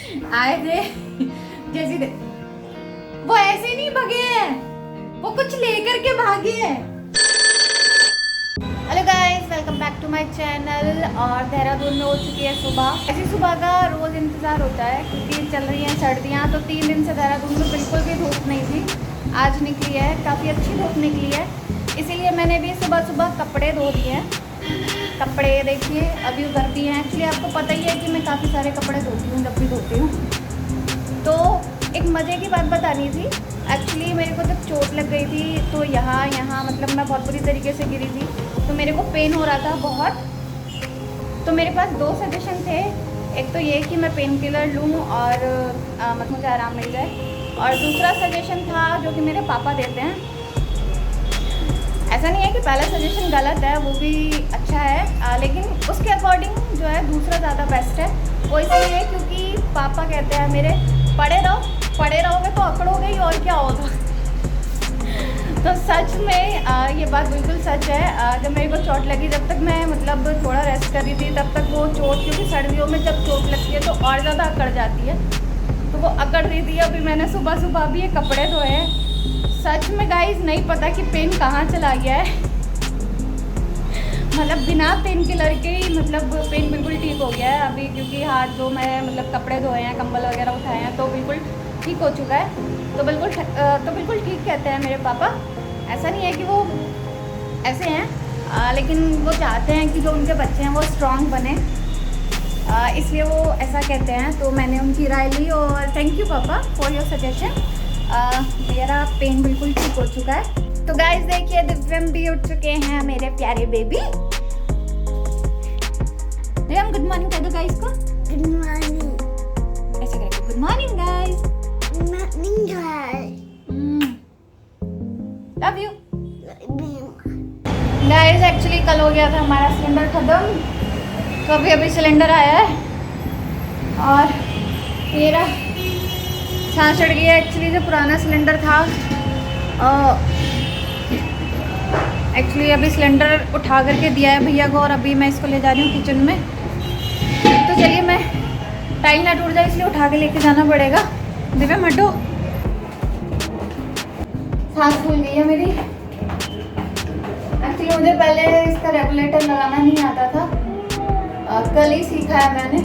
आए थे जैसे वो ऐसे नहीं भगे हैं, वो कुछ लेकर के भागे हैं। Hello guys, welcome back to my channel. और देहरादून में हो चुकी है सुबह। ऐसी सुबह का रोज़ इंतज़ार होता है क्योंकि चल रही हैं सर्दियाँ। तो 3 दिन से देहरादून में बिल्कुल भी धूप नहीं थी, आज निकली है, काफ़ी अच्छी धूप निकली है। इसीलिए मैंने भी सुबह सुबह कपड़े धो दिए हैं। कपड़े देखिए अभी उधर भी हैं। एक्चुअली आपको पता ही है कि मैं काफ़ी सारे कपड़े धोती हूँ जब भी धोती हूँ। तो एक मज़े की बात बतानी थी। एक्चुअली मेरे को जब चोट लग गई थी तो यहाँ मतलब मैं बहुत बुरी तरीके से गिरी थी, तो मेरे को पेन हो रहा था बहुत। तो मेरे पास 2 सजेशन थे। एक तो ये कि मैं पेन किलर लूँ और मतलब मुझे आराम मिल जाए, और दूसरा सजेशन था जो कि मेरे पापा देते हैं। ऐसा नहीं है कि पहला सजेशन गलत है, वो भी अच्छा है, लेकिन उसके अकॉर्डिंग जो है दूसरा ज़्यादा बेस्ट है। वो इसलिए क्योंकि पापा कहते हैं मेरे, पड़े रहोगे तो अकड़ोगे ही, और क्या होगा। तो सच में ये बात बिल्कुल सच है। जब मेरे को चोट लगी, जब तक मैं मतलब थोड़ा रेस्ट कर रही थी, तब तक वो चोट, क्योंकि सर्दियों में जब चोट लगती है तो और ज़्यादा अकड़ जाती है, तो वो अकड़ रही थी। अभी मैंने सुबह सुबह भी ये कपड़े धोए हैं। सच में गाइस नहीं पता कि पेन कहाँ चला गया है। मतलब बिना पेन किलर के ही मतलब पेन बिल्कुल ठीक हो गया है अभी, क्योंकि हाथ जो मैं मतलब कपड़े धोए हैं, कंबल वगैरह उठाए हैं, तो बिल्कुल ठीक हो चुका है। तो बिल्कुल ठीक कहते हैं मेरे पापा। ऐसा नहीं है कि वो ऐसे हैं, लेकिन वो चाहते हैं कि जो उनके बच्चे हैं वो स्ट्रांग बने, इसलिए वो ऐसा कहते हैं। तो मैंने उनकी राय ली और थैंक यू पापा फॉर योर सजेशन। मेरा पेन बिल्कुल ठीक हो चुका है। तो गाइस देखिए दिव्यम भी उठ चुके हैं, मेरे प्यारे बेबी। दिव्यम गुड मॉर्निंग कह दो गाइस को। Good morning. ऐसे करके good morning guys. Good morning guys. Love you guys. Actually कल हो गया था हमारा सिलेंडर खत्म, तो अभी सिलेंडर आया है और मेरा सांस चढ़ गई है। एक्चुअली जो पुराना सिलेंडर था, एक्चुअली अभी सिलेंडर उठा करके दिया है भैया को, और अभी मैं इसको ले जा रही हूँ किचन में। तो चलिए, मैं टाइल ना टूट जाए इसलिए उठा के लेके जाना पड़ेगा। दिव्या हटो, सांस फूल गई है मेरी। एक्चुअली मुझे पहले इसका रेगुलेटर लगाना नहीं आता था, कल ही सीखा है मैंने।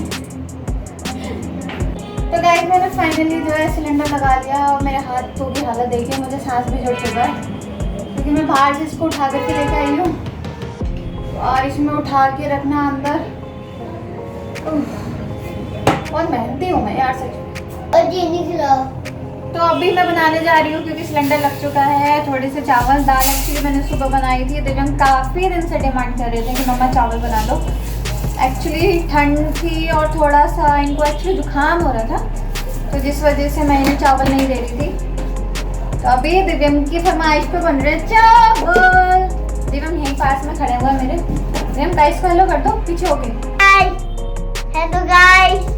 तो गाइस मैंने फाइनली जो है सिलेंडर लगा लिया, और मेरे हाथों की हालत देखिए, मुझे सांस भी चढ़ चुका है क्योंकि मैं बाहर से इसको उठा करके लेकर आई हूँ, और इसमें उठा के रखना अंदर। बहुत मेहनती हूँ मैं यार सच। और चीनी खिलाओ। तो अभी मैं बनाने जा रही हूँ क्योंकि सिलेंडर लग चुका है। थोड़े से चावल दाल एक्चुअली मैंने सुबह बनाई थी। दिव्यम काफ़ी दिन से डिमांड कर रहे थे कि मम्मा चावल बना दो। एक्चुअली ठंड थी और थोड़ा सा इनको एक्चुअली जुकाम हो रहा था, तो जिस वजह से मैं इन्हें चावल नहीं दे रही थी। तो अभी दिव्यम की फरमाइश पे बन रहे चावल। दिव्यम यहीं पास में खड़े हुए हैं मेरे। दिव्यम गाइस को हेलो कर दो पीछे होके। Hello guys.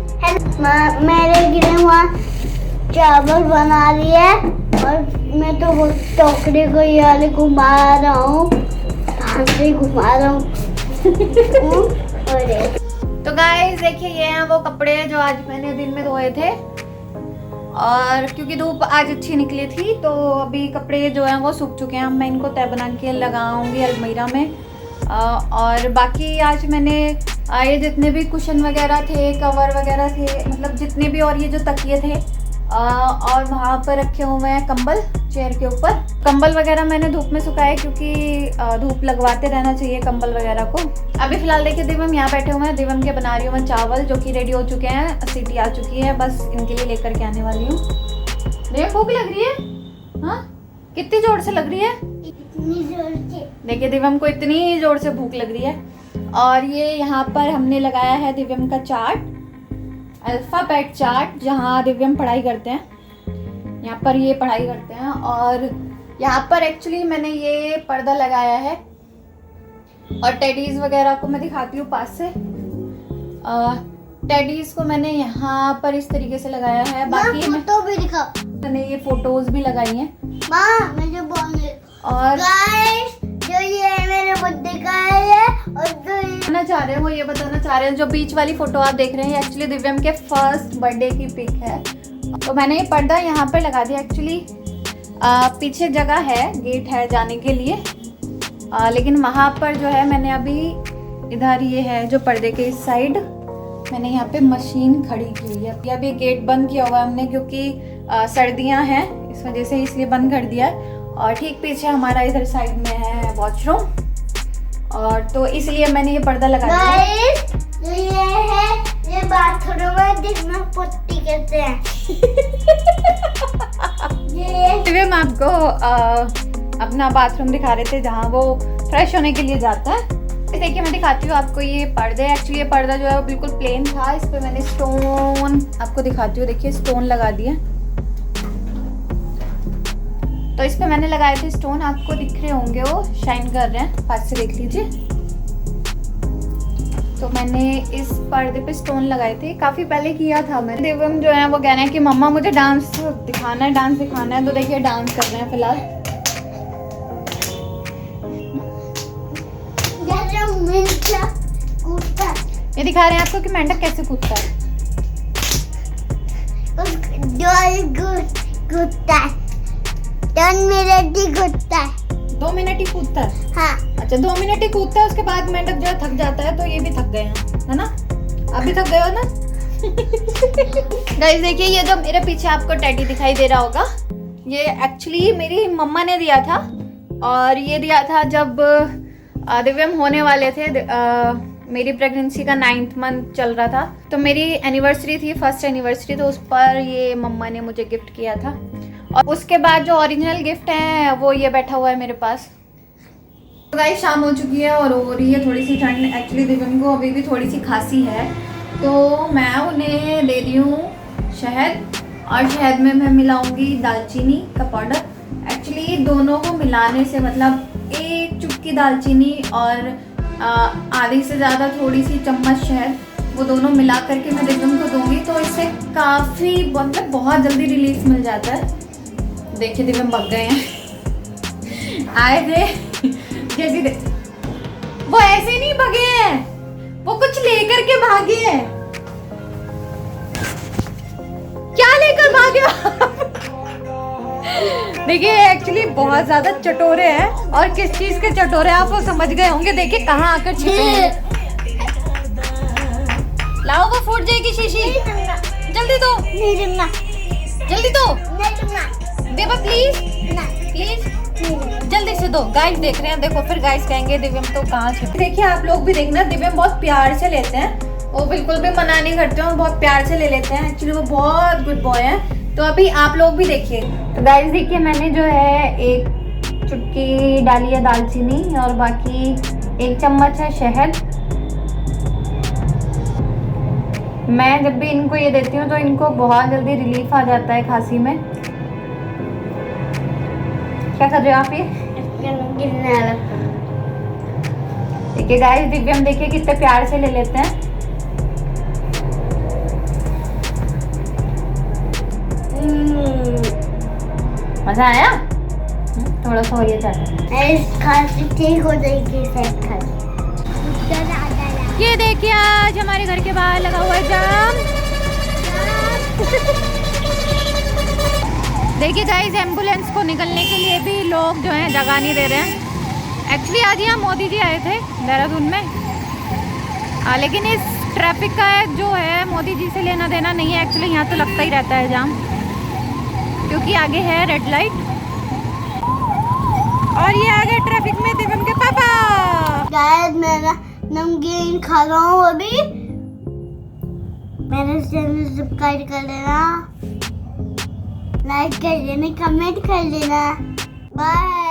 मेरे गिरे हुआ चावल बना लिए, और मैं तो वो टोकरी को ये घुमा रहा हूँ, हाथ घुमा रहा हूँ। तो गाइस देखिए, ये हैं वो कपड़े जो आज मैंने दिन में धोए थे, और क्योंकि धूप आज अच्छी निकली थी तो अभी कपड़े जो हैं वो सूख चुके हैं। मैं इनको तह बना के लगाऊंगी अलमीरा में। और बाकी आज मैंने ये जितने भी कुशन वगैरह थे, कवर वगैरह थे, मतलब जितने भी, और ये जो तकिए थे, और वहाँ पर रखे हुए हैं कंबल चेयर के ऊपर। कंबल वगैरह मैंने धूप में सुखाए क्योंकि धूप लगवाते रहना चाहिए कंबल वगैरह को। अभी फिलहाल देखिए दिव्यम यहाँ बैठे हुए हैं। दिव्यम के बना रही हूँ मैं चावल, जो कि रेडी हो चुके हैं, सीटी आ चुकी है, बस इनके लिए लेकर के आने वाली हूँ। दिव्यम भूख लग रही है? हाँ, कितनी जोर से लग रही है? इतनी जोर से। देखिए दिव्यम को इतनी जोर से भूख लग रही है। और ये यहाँ पर हमने लगाया है दिव्यम का चार्ट, अल्फ़ाबेट चार्ट, जहाँ दिव्यम पढ़ाई करते हैं। यहाँ पर ये पढ़ाई करते हैं, और यहाँ पर एक्चुअली मैंने ये पर्दा लगाया है, और टेडीज़ वगैरह को मैं दिखाती हूँ पास से। टेडीज़ को मैंने यहाँ पर इस तरीके से लगाया है। बाकी फोटो भी दिखा, मैंने ये फोटोज भी लगाई हैं। माँ मुझे बोलने। और गाइस जो ये मेरे बर्थडे का है, बताना चाह रहे हैं, वो ये बताना चाह रहे हैं, जो बीच वाली फोटो आप देख रहे हैं एक्चुअली दिव्यम के फर्स्ट बर्थडे की पिक है। तो मैंने ये पर्दा यहाँ पर लगा दिया। एक्चुअली पीछे जगह है, गेट है जाने के लिए, लेकिन वहाँ पर जो है मैंने अभी इधर ये है जो पर्दे के इस साइड मैंने यहाँ पे मशीन खड़ी की हुई है। अभी गेट बंद किया हुआ है हमने क्योंकि सर्दियाँ हैं इस वजह से, इसलिए बंद कर दिया है। और ठीक पीछे हमारा इधर साइड में है वॉशरूम, और तो इसलिए मैंने ये पर्दा लगा दिया। ये बाथरूम है जिसमें पुट्टी कहते हैं। ये हम आपको अपना बाथरूम दिखा रहे थे जहाँ वो फ्रेश होने के लिए जाता है। देखिए मैं दिखाती हूँ आपको ये पर्दे। एक्चुअली ये पर्दा जो है वो बिल्कुल प्लेन था, इस पे मैंने स्टोन, आपको दिखाती हूँ, देखिए स्टोन लगा दिए। तो इस पे मैंने लगाए थे स्टोन, आपको दिख रहे होंगे वो शाइन कर रहे हैं, पास से देख लीजिए। तो मैंने इस पर्दे पे स्टोन लगाए थे, काफ़ी पहले किया था मैंने। देवम जो है वो कह रहे हैं कि मम्मा मुझे डांस दिखाना है, डांस दिखाना है। तो देखिए डांस कर रहे हैं फिलहाल। ये दिखा रहे हैं आपको कि मेंढक कैसे कूदता है। 2 मिनट ही कूदता है। हाँ। अच्छा 2 मिनट ही कूदता है, उसके बाद मेंढक जो है थक जाता है। तो ये भी थक गए हैं, है ना? आप भी थक गए हो ना? गाइस देखिए ये जो मेरे पीछे आपको टेडी दिखाई दे रहा होगा, ये एक्चुअली मेरी मम्मा ने दिया था, और ये दिया था जब दिव्यम होने वाले थे। मेरी प्रेगनेंसी का 9th मंथ चल रहा था, तो मेरी एनिवर्सरी थी, फर्स्ट एनिवर्सरी, तो उस पर ये मम्मा ने मुझे गिफ्ट किया था। और उसके बाद जो ओरिजिनल गिफ्ट है वो ये बैठा हुआ है मेरे पास। तो गाइस शाम हो चुकी है और हो रही है थोड़ी सी ठंड। एक्चुअली दिव्यम को अभी भी थोड़ी सी खांसी है, तो मैं उन्हें दे रही हूँ शहद, और शहद में मैं मिलाऊंगी दालचीनी का पाउडर। एक्चुअली दोनों को मिलाने से, मतलब 1 चुटकी दालचीनी और आधी से ज़्यादा थोड़ी सी चम्मच शहद, वो दोनों मिला करके मैं दिव्यम को दूंगी, तो इससे काफ़ी मतलब बहुत जल्दी रिलीफ मिल जाता है। देखिए दिव्यम भाग गए हैं। आए थे जैसे वो ऐसे नहीं भागे हैं, वो कुछ लेकर के भागे हैं। क्या लेकर भागे? देखिए एक्चुअली बहुत ज्यादा चटोरे हैं, और किस चीज के चटोरे आप वो समझ गए होंगे। देखिए कहाँ आकर छिपे हैं। लाओ वो फूट जाएगी शीशी, जल्दी दो। जल्दी दो देवा प्लीज, प्लीज जल्दी से दो। गाइस देख रहे हैं, देखो फिर गाइस कहेंगे दिव्यम तो कहाँ छिपे। देखिए आप लोग भी देखना, दिव्यम बहुत प्यार से लेते हैं, वो बिल्कुल भी मना नहीं करते हैं, बहुत प्यार से ले लेते हैं। एक्चुअली वो बहुत गुड बॉय है। तो अभी आप लोग भी देखिए। तो गाइस देखिए मैंने जो है 1 चुटकी डाली है दालचीनी, और बाकी 1 चम्मच है शहद। मैं जब भी इनको ये देती हूँ तो इनको बहुत जल्दी रिलीफ आ जाता है खांसी में। क्या कर रहे हो आप ये? देखिए गाइस दिव्यम देखिए कितने प्यार से ले लेते हैं। मजा आया? थोड़ा सा और ये खांसी ठीक हो जाएगी। ये देखिए आज हमारे घर के बाहर लगा हुआ है जाम। देखिए गाइस एम्बुलेंस को निकलने के लिए भी लोग जो हैं जगह नहीं दे रहे हैं। एक्चुअली आज यहाँ मोदी जी आए थे देहरादून में, लेकिन इस ट्रैफिक का जो है मोदी जी से लेना देना नहीं है। एक्चुअली यहाँ तो लगता ही रहता है जाम, क्योंकि आगे है रेड लाइट, और ये आगे ट्रैफिक में दिव्यम के पापा। गाइस मैं नमकीन खा रहा हूँ अभी। मेरे चैनल सब्सक्राइब कर लेना, लाइक कर देना, कमेंट कर देना। बाय।